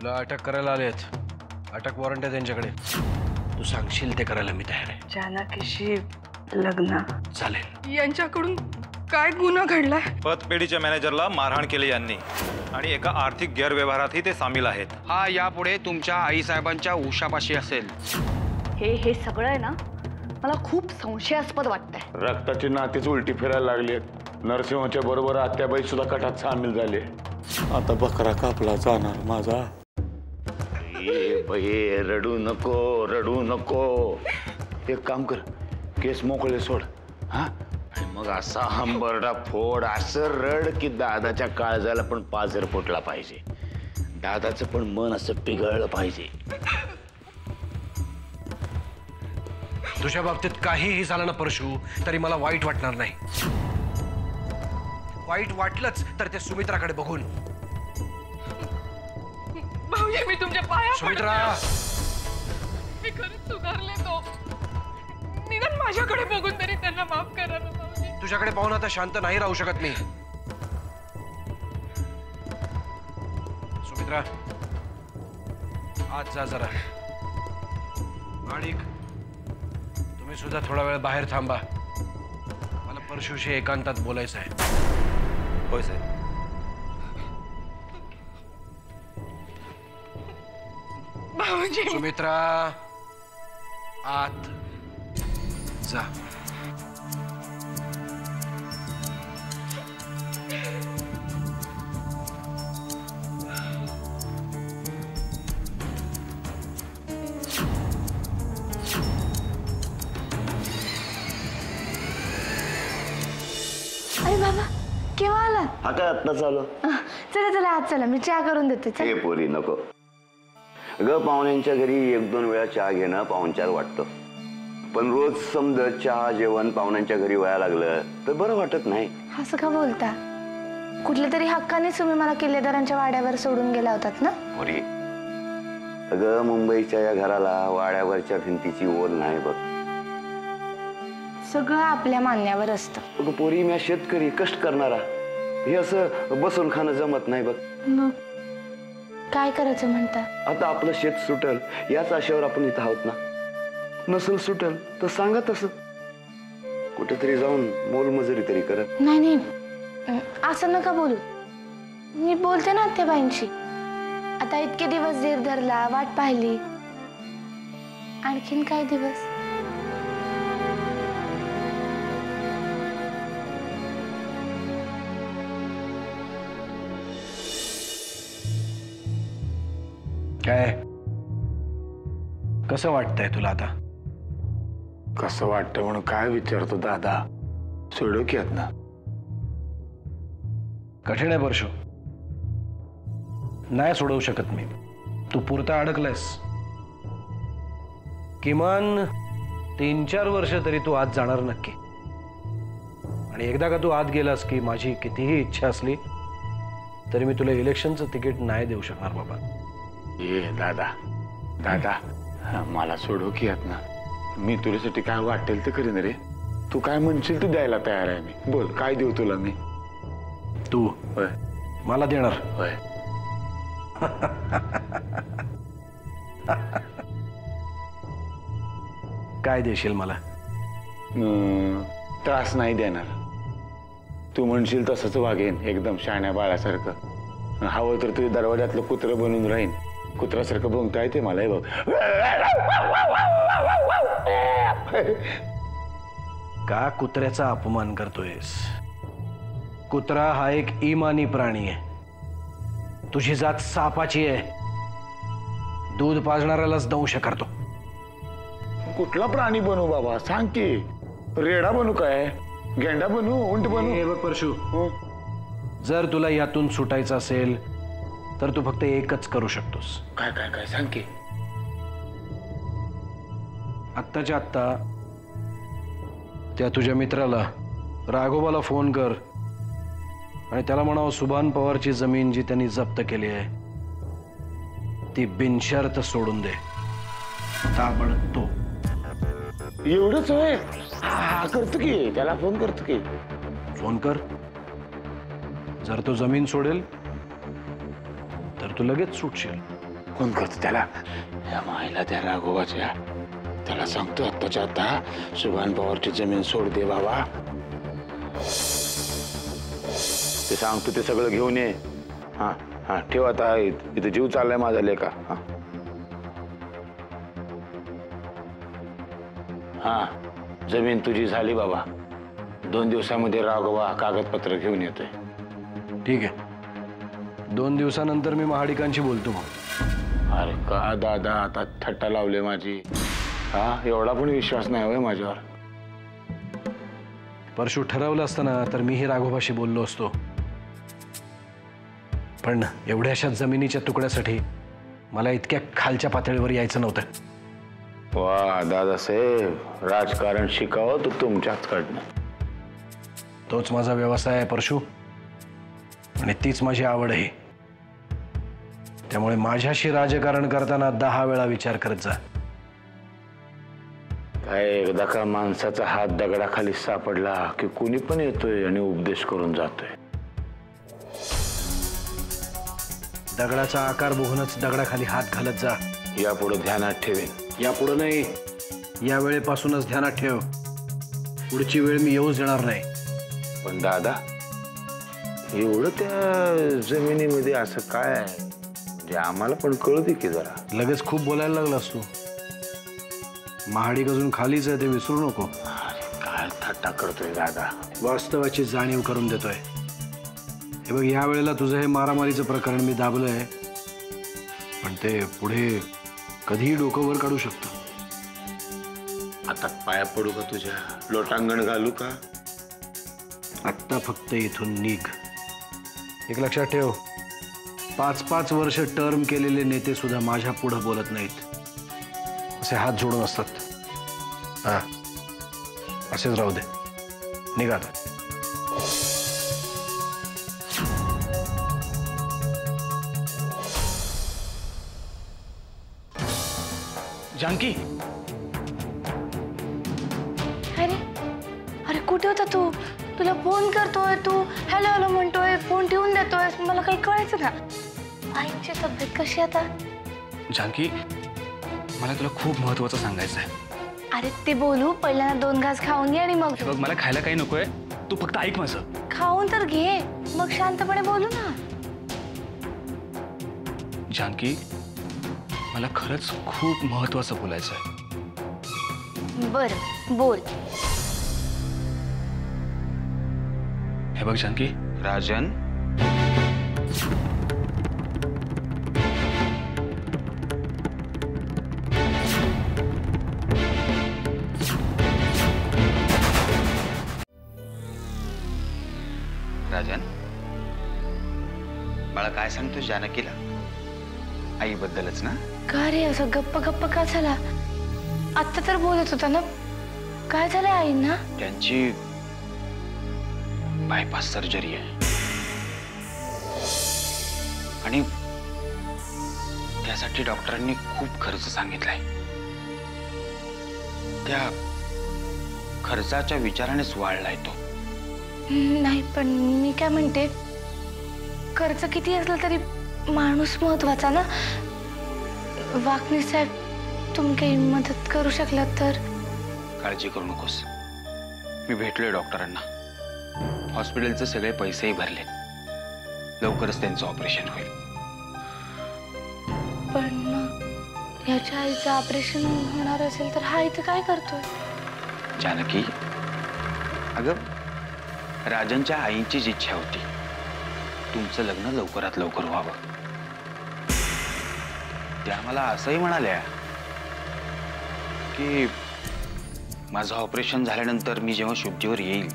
तुला अटक करायला आलेत. अटक वॉरंट आहे त्यांच्याकडे. तू सांगशील ते करायला मी तयार आहे. जानकीशी लग्न. चालेल. यांच्याकडून काय गुन्हा घडलाय? पतपेढीच्या मॅनेजरला मारहाण केली यांनी आणि एका आर्थिक गैरव्यवहारातही ते सामील आहेत. हा यापुढे तुमच्या आईसाहेबांच्या उशापाशी असेल. हे सगळं आहे ना, मला खूप संशयास्पद वाटतंय. रक्ताची नातीच उलटी फिरायला लागली. नरसिंहाच्या बरोबर आत्याबाई सुद्धा कटात सामील झाले. आता बकरा कापला जाणार माझा. ए रडू नको, रडू नको. एक काम कर, केस मोकळे सोड. हा, मग असा हंबरडा फोड, असं रड की दादाच्या काळजाला पण पाझर फुटला पाहिजे. दादाचं पण मन असं पिघळलं पाहिजे. तुझ्या बाबतीत काहीही झालं ना परशू, तरी मला वाईट वाटणार नाही. वाईट वाटलंच तर ते सुमित्राकडे बघून. भाऊजी मी तुमच्या पाया सुमित्रा, मी खरंच सुधारले तो. निदान माझ्याकडे बघून तरी त्यांना माफ करा ना भाऊजी. तुझ्याकडे पाहून आता शांत नाही राहू शकत मी. सुमित्रा, आज जा जरा. माणिक, तुम्ही सुद्धा थोडा वेळ बाहेर थांबा. मला परशुशी एकांतात बोलायचं आहे. होय साहेब. भाऊजी सुमित्रा, आत जा. अरे बाबा, केव्हा आला? हा काय आत्ता चालू? चला चला आज चला, मी चहा करून देते. चल. हे पोरी नको ग. पाहुण्यांच्या घरी एक दोन वेळा चहा घेणं पाहुणचार वाटतं, पण रोज समज चहा जेवण पाहुण्यांच्या घरी व्हायला लागलं तर बरं वाटत नाही. असं का बोलता? कुठल्या तरी हक्कानेच तुम्ही मला किल्लेदारांच्या वाड्यावर सोडून गेला होतात ना? पोरी, अगं मुंबईच्या या घराला वाड्यावरच्या भिंतीची ओल नाही बघ. सगळं आपल्या मान्यावर असतं. अगं पोरी, मी शेतकरी कष्ट करणारा, हे असं बसून खाणं जमत नाही बघ. मग काय करायचं म्हणता? आता आपलं शेत सुटल याच आशेवर आपण इथं आहोत ना. नसल सुटल तर सांगा तसं, कुठेतरी जाऊन मोलमजुरी तरी करत. नाही नाही, असं नका बोलू. मी बोलते ना आत्याबाईंशी. आता इतके दिवस धीर धरला, वाट पाहिली, आणखीन काय दिवस. काय कसं वाटतंय तुला आता? कसं वाटतं म्हणून काय विचारतो दादा? सोडव की ना. कठीण आहे परशु, नाही सोडवू शकत मी. तू पुरता अडकलायस. किमान 3-4 वर्ष तरी तू आत जाणार नक्की. आणि एकदा का तू आत गेलास की माझी कितीही इच्छा असली तरी मी तुला इलेक्शनचं तिकीट नाही देऊ शकणार बाबा. ये दादा, दादा मला सोडव की ना. मी तुझ्यासाठी काय वाटेल ते करीन रे. तू काय म्हणशील तू द्यायला तयार आहे मी. बोल, काय देऊ तुला मी? तू होय मला देणार? होय. काय देशील मला? त्रास नाही देणार. तू म्हणशील तसंच वागेन, एकदम शाण्या बाळासारखं. हवं तर तुझ्या दरवाजातलं कुत्रं बनून राहीन. कुत्र्यासारखं बोलता येते मला. हे बघ, का कुत्र्याचा अपमान करतोयस? कुत्रा हा एक इमानी प्राणी आहे. तुझी जात सापाची आहे. दूध पाजणाऱ्यालाच दंश करतो. कुठला प्राणी बनू बाबा सांग की? रेडा बनू, काय गेंडा बनू, उंट बनू? हे बघ परशु, जर तुला यातून सुटायचं असेल तर तू फक्त एकच करू शकतोस. काय काय काय सांग की? आत्ताच्या आत्ता त्या तुझ्या मित्राला राघोबाला फोन कर आणि त्याला म्हणावं सुभान पवारची जमीन जी त्यांनी जप्त केली आहे ती बिनशर्त सोडून दे. ताबडतोब. एवढंच होय? हा करतो की, त्याला फोन करतो की. फोन कर. जर तो जमीन सोडेल तर तू लगेच सुटशील. फोन करतो त्याला. या माईला त्या राघोबाच्या त्याला सांगतो आत्ताच्या आता सुभान पवारची जमीन सोड दे बाबा. ते सांगतो ते सगळं घेऊन ये. हा हा ठेव आता. इथं जीव चाललाय माझा लेका. हा हा जमीन तुझी झाली बाबा. 2 दिवसामध्ये राघोबा कागदपत्र घेऊन येतोय. ठीक आहे, 2 दिवसानंतर मी महाडिकांशी बोलतो मग. अरे का दादा आता थट्टा लावले माझी. हा एवढा पण विश्वास नाही होय माझ्यावर. परशु ठरवलं असतं ना तर मीही राघोबाशी बोललो असतो, पण एवढ्याशा जमिनीच्या तुकड्यासाठी मला इतक्या खालच्या पातळीवर यायचं नव्हतं. वा दादासाहेब, राजकारण शिकावं तू तुमच्याचकडनं. तोच माझा व्यवसाय आहे परशु, आणि तीच माझी आवड आहे. त्यामुळे माझ्याशी राजकारण करताना 10 वेळा विचार करत जा. काय एकदा का माणसाचा हात दगडाखाली सापडला की कुणी पण येतोय आणि उपदेश करून जातोय. दगडाचा आकार बघूनच दगडाखाली हात घालत जा. यापुढे ध्यानात ठेवेन. यापुढे नाही, या वेळेपासूनच ध्यानात ठेव. पुढची वेळ मी येऊच देणार नाही. पण दादा एवढं त्या जमिनीमध्ये असं काय आहे म्हणजे आम्हाला पण कळू दे की जरा. लगेच खूप बोलायला लागलास तू. महाडिक अजून खालीच आहे ते विसरू नको. अरे काय थट्टा करतोय दादा. वास्तवाची जाणीव करून देतोय. हे बघ, या वेळेला तुझं हे मारामारीचं प्रकरण मी दाबलंय, पण ते पुढे कधीही डोकं वर काढू शकतं. आता पाया पडू का तुझ्या? लोटांगण घालू का? आत्ता फक्त इथून निघ. एक लक्षात ठेव, 5-5 वर्ष टर्म केलेले नेते सुद्धा माझ्या पुढे बोलत नाहीत. असे हात जोडून असतात. हा, असेच राहू दे. निघा आता. जानकी, अरे अरे कुठे होता तू? तुला फोन करतोय, तू हॅलो हॅलो म्हणतोय, फोन ठेवून देतोय, मला काही कळायचं ना. आईची तब्येत कशी आता? जानकी, मला तुला खूप महत्वाचं सांगायचं आहे. अरे ते बोलू, पहिल्यांदा 2 घास खाऊन घे आणि मग. हे बघ, मला खायला काही नकोय, तू फक्त ऐक माझं. खाऊन तर घे, मग शांतपणे बोलू ना. जानकी, मला खरंच खूप महत्वाचं बोलायचं आहे. बरं बोल. हे बघ जानकी. राजन, राजन, मला काय सांगतो जानकीला? आईबद्दलच ना? का रे असं गप्प गप्प का झाला? आत्ता तर बोलत होता ना. काय झालंय आईंना? त्यांची बायपास सर्जरी आहे आणि त्यासाठी डॉक्टरांनी खूप खर्च सांगितलाय. त्या खर्चाच्या विचारानेच वाढलाय तो. नाही, पण मी काय म्हणते, खर्च किती असलं तरी माणूस महत्वाचा ना. वाकणी साहेब, तुम्ही काही मदत करू शकलात तर. काळजी करू नकोस, मी भेटलोय डॉक्टरांना. हॉस्पिटलचे सगळे पैसेही भरलेत. लवकरच त्यांचं ऑपरेशन होईल. पण मग ह्याच्या आईचं ऑपरेशन होणार असेल तर हा इथं काय करतोय? जानकी, अगं राजनच्या आईचीच इच्छा होती तुमचं लग्न लवकरात लवकर व्हावं. त्या मला असंही म्हणाल्या की माझं ऑपरेशन झाल्यानंतर मी जेव्हा शुद्धीवर येईल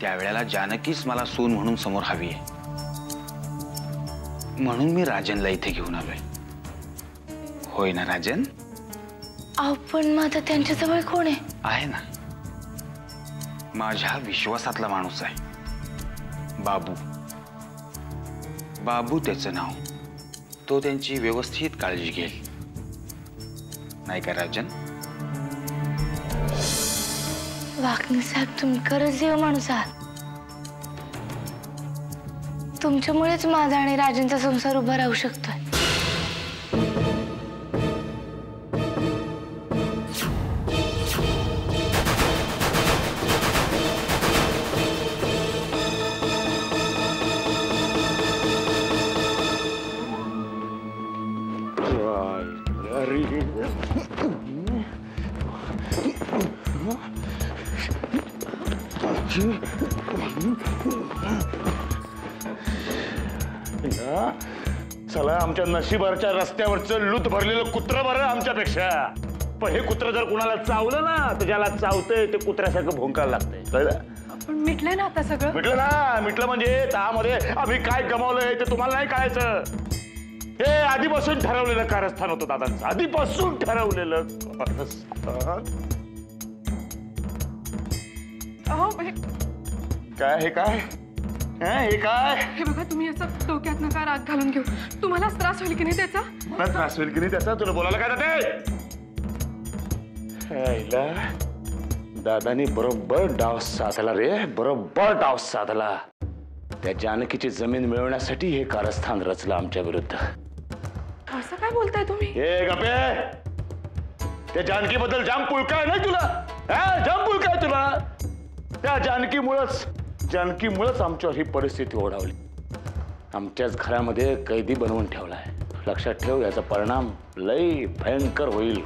त्यावेळेला जानकीच मला सून म्हणून समोर हवी आहे. म्हणून मी राजनला इथे घेऊन आलोय. होय ना राजन? अहो पण माझं त्यांच्याजवळ कोण आहे? आहे ना, माझ्या विश्वासातला माणूस आहे. बाबू. बाबू त्याचं नाव. तो त्यांची व्यवस्थित काळजी घेईल, नाही का राजन? वाकणी साहेब, तुम्ही खरंच देव माणूस आहात. तुमच्यामुळेच माझा आणि राजनचा संसार उभा राहू शकतोय. चला आमच्या नशिबाच्या रस्त्यावरचं लूत भरलेलं कुत्र बरं आमच्यापेक्षा. पण हे कुत्र जर कुणाला चावलं ना तर ज्याला चावतंय ते कुत्र्यासारखं भोंकायला लागतंय. कळलं? पण मिटलंय ना आता सगळं. मिटलं ना. मिटलं म्हणजे त्यामध्ये आम्ही काय गमावलंय ते तुम्हाला नाही कळायचं. हे आधीपासून ठरवलेलं कारस्थान होतं दादांचं. आधीपासून ठरवलेलं कारस्थान. अहो काय हे काय हे काय? हे बघा तुम्ही असं डोक्यात नका राग घालून घेऊ. तुम्हालाच त्रास होईल की नाही त्याचा. मला त्रास होईल की नाही त्याचा? तुला बोलायला काय जाते? दादानी बरोबर डाव साधला रे. बरोबर डाव साधला. त्या जानकीची जमीन मिळवण्यासाठी हे कारस्थान रचलं आमच्या विरुद्ध. असं काय बोलताय तुम्ही? हे गपे. त्या जानकी बद्दल जाम पुळका आहे नाही तुला? जाम पुळका आहे तुला. त्या जानकीमुळेच आमच्यावर ही परिस्थिती ओढावली. आमच्याच घरामध्ये कैदी बनवून ठेवलाय. लक्षात ठेव, याचा परिणाम लई भयंकर होईल.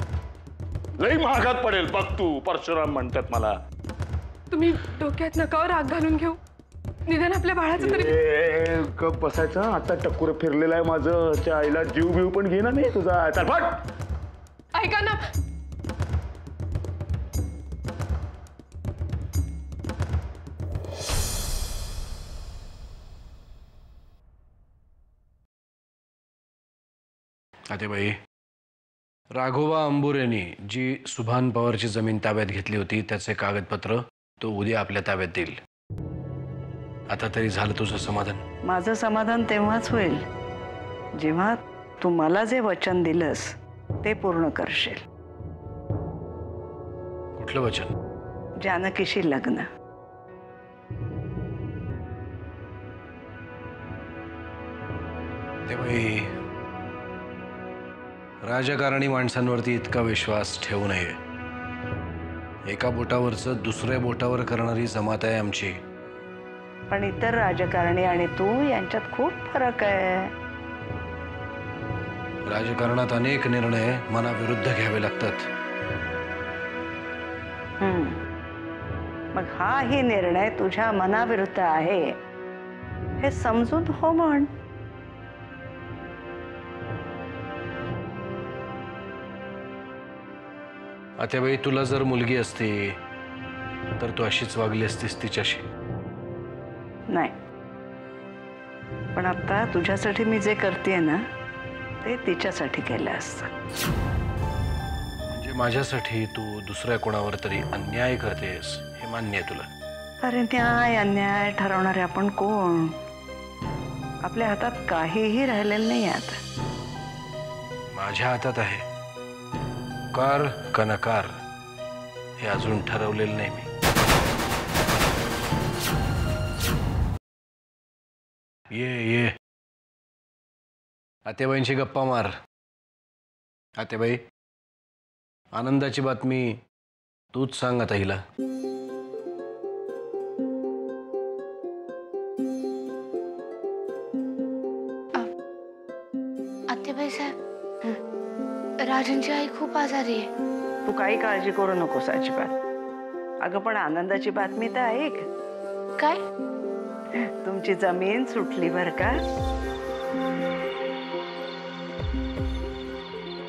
लई महागात पडेल. बघ तू. परशुराम म्हणतात मला. तुम्ही डोक्यात नका राग घालून घेऊ. निदान आपल्या बाळाचं तरी. कप बसायचं. आता टक्कुर फिरलेलं आहे माझं. त्या आईला जीव बीव पण घे ना मी तुझा. चल फट. ऐका ना. आतेबाई, राघोबा अंबुरेंनी जी सुभान पवारची जमीन ताब्यात घेतली होती त्याचे कागदपत्र तो उद्या आपल्या ताब्यात देईल. आता तरी झालं तुझं समाधान? माझं समाधान तेव्हाच होईल जेव्हा तू मला जे वचन दिलंस ते पूर्ण करशील. कुठलं वचन? जानकीशी लग्न. आतेबाई, राजकारणी माणसांवरती इतका विश्वास ठेवू नये. एका बोटावरचं दुसऱ्या बोटावर करणारी जमात आहे आमची. पण इतर राजकारणी आणि तू यांच्यात खूप फरक आहे. राजकारणात अनेक निर्णय मनाविरुद्ध घ्यावे लागतात. मग हाही निर्णय तुझ्या मनाविरुद्ध आहे हे समजून हो म्हण. आत्याबाई, तुला जर मुलगी असती तर तू अशीच वागली असतीस तिच्याशी? नाही, पण आता तुझ्यासाठी मी जे करतेय ना ते तिच्यासाठी केलं असतं. म्हणजे माझ्यासाठी तू दुसऱ्या कोणावर तरी अन्याय करतेस हे मान्य आहे तुला? अरे न्याय अन्याय ठरवणारे आपण कोण? आपल्या हातात काहीही राहिलेलं नाही आता. माझ्या हातात आहे. कार का नकार हे अजून ठरवलेलं नाही मी. ये आतेबाईंची गप्पा मार. आतेबाई, आनंदाची बातमी तूच सांग आता हिला. आतेबाई साहेब, राजनची आई खूप आजारी आहे. तू काही काळजी करू नकोस अजिबात. अगं पण आनंदाची बातमी तर ऐक. काय? तुमची जमीन सुटली बर का.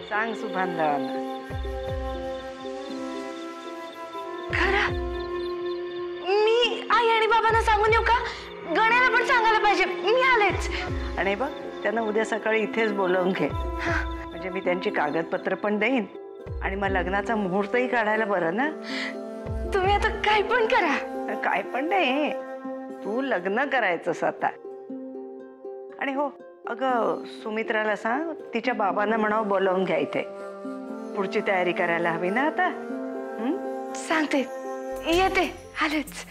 सांग सुभानला. खरं? मी आई आणि बाबांना सांगून येऊ का? गण्याला पण सांगायला पाहिजे. मी आलेच. आणि बघ, त्यांना उद्या सकाळी इथेच बोलवून घे. म्हणजे मी त्यांची कागदपत्र पण देईन आणि मग लग्नाचा मुहूर्तही काढायला बरं ना. तुम्ही आता काय पण करा. काय पण नाही, तू लग्न करायचंस आता. आणि हो, अगं सुमित्राला सांग तिच्या बाबांना म्हणावं बोलवून घ्या इथे. पुढची तयारी करायला हवी ना आता. सांगते, येते, आलेच.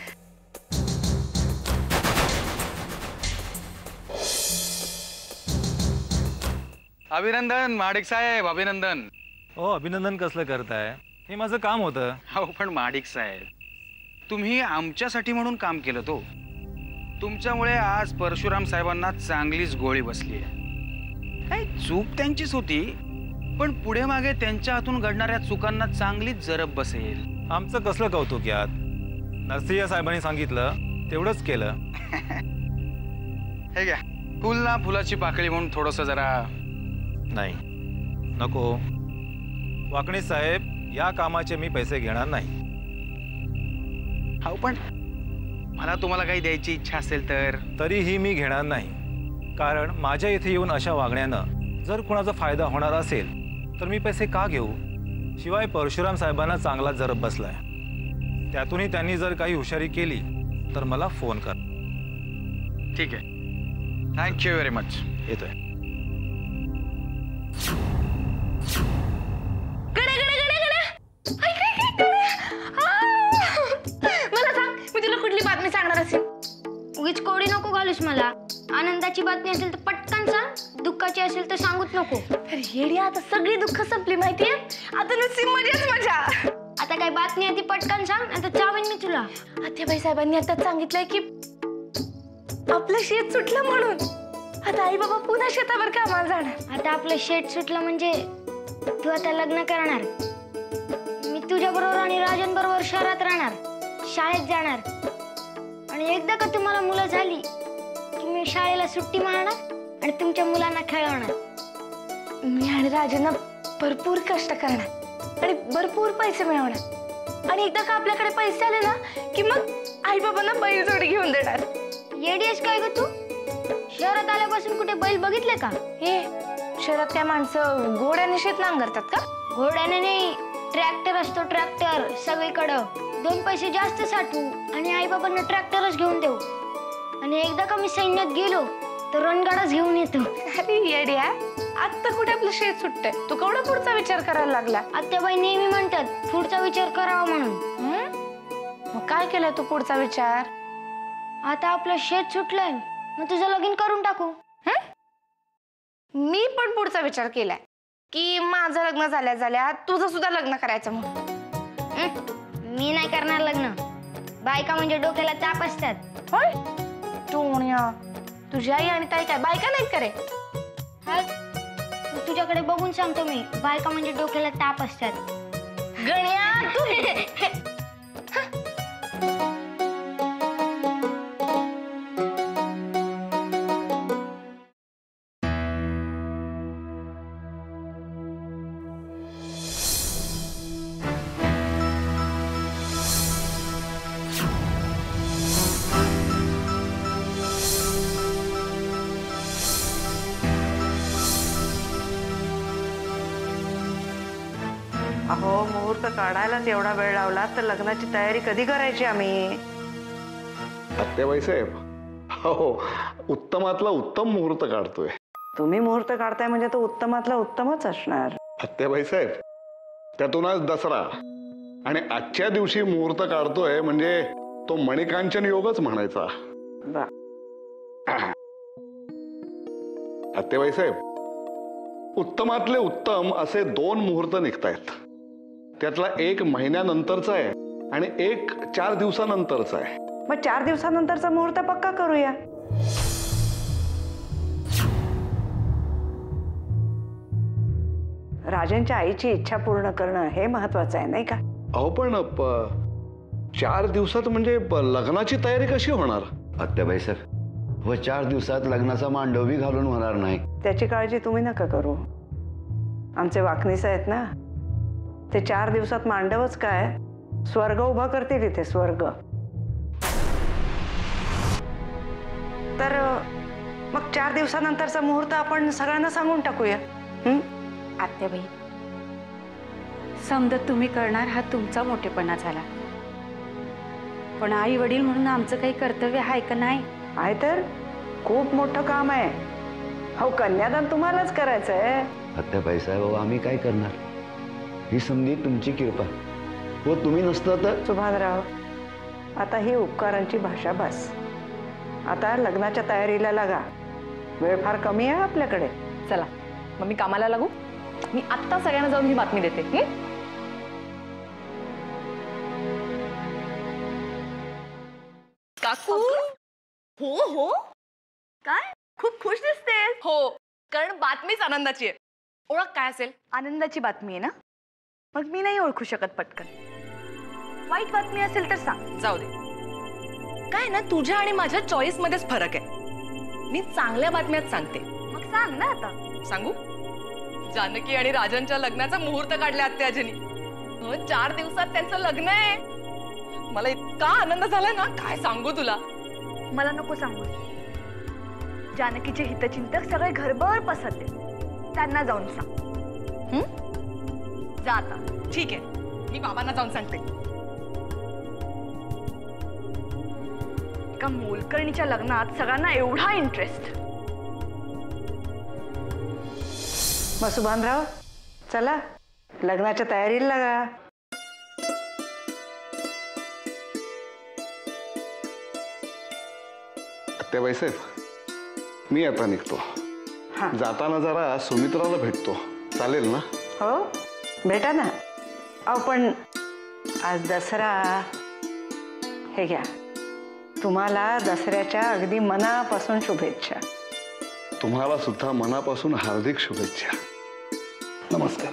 अभिनंदन महाडिक साहेब, अभिनंदन. हो, अभिनंदन कसलं करताय? हे माझं काम होतं. हो, पण महाडिक साहेब, तुम्ही आमच्यासाठी म्हणून काम केलं तो. तुमच्यामुळे आज परशुराम साहेबांना चांगलीच गोळी बसली आहे. काही चूक त्यांचीच होती, पण पुढे मागे त्यांच्या हातून घडणाऱ्या चुकांना चांगलीच जरब बसेल. आमचं कसलं कौतुक यात. नरसिंह साहेबांनी सांगितलं तेवढंच केलं. हे घ्या, फुल ना फुलाची पाकळी म्हणून थोडस जरा. नाही नको. वाकणी साहेब, या कामाचे मी पैसे घेणार नाही. हो पण मला तुम्हाला काही द्यायची इच्छा असेल तर. तरीही मी घेणार नाही. कारण माझ्या इथे येऊन अशा वागण्यानं जर कुणाचा फायदा होणार असेल तर मी पैसे का घेऊ. शिवाय परशुराम साहेबांना चांगला जरब बसलाय. त्यातूनही त्यांनी जर काही हुशारी केली तर मला फोन कर. ठीक आहे, थँक्यू व्हेरी मच. येतोय. मला सांग, मी तुला कुठली बातमी सांगणार असेल? उगीच कोडी नको घालूस मला. आनंदाची बातमी असेल तर पटकन सांग, दुःखाची असेल तर सांगूच नको. अरे येडी, आता सगळी दुःख संपली माहितीये. आता नुसती मजाच मजा. आता काय बातमी आहे ती पटकन सांग, आता चावीन मी तुला. आत्याबाई साहेबांनी आता सांगितलंय की आपलं शेत सुटलं म्हणून आता आई बाबा पुन्हा शेतावर कामाला जाणार. आता आपलं शेट सुटलं म्हणजे तू आता लग्न करणार. मी तुझ्या बरोबर आणि राजन बरोबर शहरात राहणार, शाळेत जाणार. आणि एकदा का तुम्हाला मुलं झाली की मी शाळेला सुट्टी मारणार आणि तुमच्या मुलांना खेळवणार. मी आणि राजांना भरपूर कष्ट करणार आणि भरपूर पैसे मिळवणार. आणि एकदा का आपल्याकडे पैसे आले ना की मग आई बाबांना बैलजोडी घेऊन देणार. येडीएस काय ग तू? शहरात आल्यापासून कुठे बैल बघितले का? हे शहरात काय माणसं घोड्याने शेत नांगरतात का? घोड्याने नाही, ट्रॅक्टर असतो ट्रॅक्टर सगळीकडं. 2 पैसे जास्त साठवू आणि आई बाबांना ट्रॅक्टरच घेऊन देऊ. आणि एकदा का मी सैन्यात गेलो तर रणगाडाच घेऊन येतो. अरे येड्या, आता कुठे आपलं शेत सुटतंय? तू केवढा पुढचा विचार करायला लागला? आत्याबाई नेहमी म्हणतात पुढचा विचार करावा म्हणून. मग काय केलाय तू पुढचा विचार? आता आपलं शेत सुटलंय, मग तुझं लगीन करून टाकू. मी पण पुढचा विचार केलाय की माझं लग्न झाल्या तुझं सुद्धा लग्न करायचं म्हणून. मी नाही करणार लग्न. बायका म्हणजे डोक्याला ताप असतात. होय टोण्या, तुझी आई आणि ताई काय बायका नाहीत करे? तुझ्याकडे बघून सांगतो मी, बायका म्हणजे डोक्याला ताप असतात. गण्या तू अहो, मुहूर्त काढायलाच एवढा वेळ लावला तर लग्नाची तयारी कधी करायची आम्ही? आत्याबाई साहेब, हो, उत्तमातला उत्तम मुहूर्त काढतोय. तुम्ही मुहूर्त काढताय म्हणजे तो उत्तमातला उत्तमच असणार. आत्याबाई साहेब, त्यातून आज दसरा आणि आजच्या दिवशी मुहूर्त काढतोय म्हणजे तो मणिकांचन योगच म्हणायचा. बा आत्याबाई साहेब, उत्तमातले उत्तम असे 2 मुहूर्त निघतायत. त्यातला एक महिन्यानंतरचा आहे आणि एक 4 दिवसानंतरचा आहे. मग 4 दिवसानंतरचा मुहूर्त पक्का करूया. राजांच्या आईची इच्छा पूर्ण करणं हे महत्वाचं आहे, नाही का? अहो पण 4 दिवसात म्हणजे लग्नाची तयारी कशी होणार? आत्याबाई सर, व 4 दिवसात लग्नाचा मांडवही घालून होणार नाही. त्याची काळजी तुम्ही नका करू. आमचे वाकणीस आहेत ना, ते 4 दिवसात मांडवच काय, स्वर्ग उभा करतील इथे, स्वर्ग. तर मग 4 दिवसानंतरचा मुहूर्त आपण सगळ्यांना सांगून टाकूया. आत्याबाई, समजा तुम्ही करणार हा तुमचा मोठेपणा झाला, पण आई वडील म्हणून आमचं काही कर्तव्य आहे का नाही? आहे तर खूप मोठं काम आहे. हो, कन्यादान तुम्हालाच करायचं आहे. आत्याबाई साहेब, आम्ही काय करणार? ही संधी तुमची कृपा. हो, तुम्ही नसता तर. सुभानराव, आता ही उपकारांची भाषा बस. आता लग्नाच्या तयारीला लागा. वेळ फार कमी आहे आपल्याकडे. चला मग मी कामाला लागू. मी आत्ता सगळ्यांना जाऊन ही बातमी देते. काकू. हो हो, काय खूप खुश दिसते. हो, कारण बातमीच आनंदाची आहे. ओळख काय असेल? आनंदाची बातमी आहे ना, मग मी नाही ओळखू शकत पटकन. वाईट बातमी असेल तर सांग. जाऊ दे. काय ना, तुझ्या आणि माझ्या चॉईस मध्येच फरक आहे. मी चांगल्या बातम्याच सांगते. मग सांग ना आता. सांगू? जानकी आणि राजनच्या लग्नाचा मुहूर्त काढला आत्याजींनी. 4 दिवसात त्यांचं लग्न आहे. मला इतका आनंद झाला ना, काय सांगू तुला. मला नको सांगू. जानकीचे हितचिंतक सगळे घरभर पसरले, त्यांना जाऊन सांग. जा आता. ठीक आहे, मी बाबांना जाऊन सांगते. एका मोलकर्णीच्या लग्नात सगळ्यांना एवढा इंटरेस्ट. मग सुभानराव, चला लग्नाच्या तयारीला लागा. आत्याबाईसाहेब, मी आता निघतो. जाताना जरा सुमित्राला भेटतो, चालेल ना? हो, भेटा ना. अहो पण आज दसरा. हे घ्या, तुम्हाला दसऱ्याच्या अगदी मनापासून शुभेच्छा. तुम्हाला सुद्धा मनापासून हार्दिक शुभेच्छा. नमस्कार.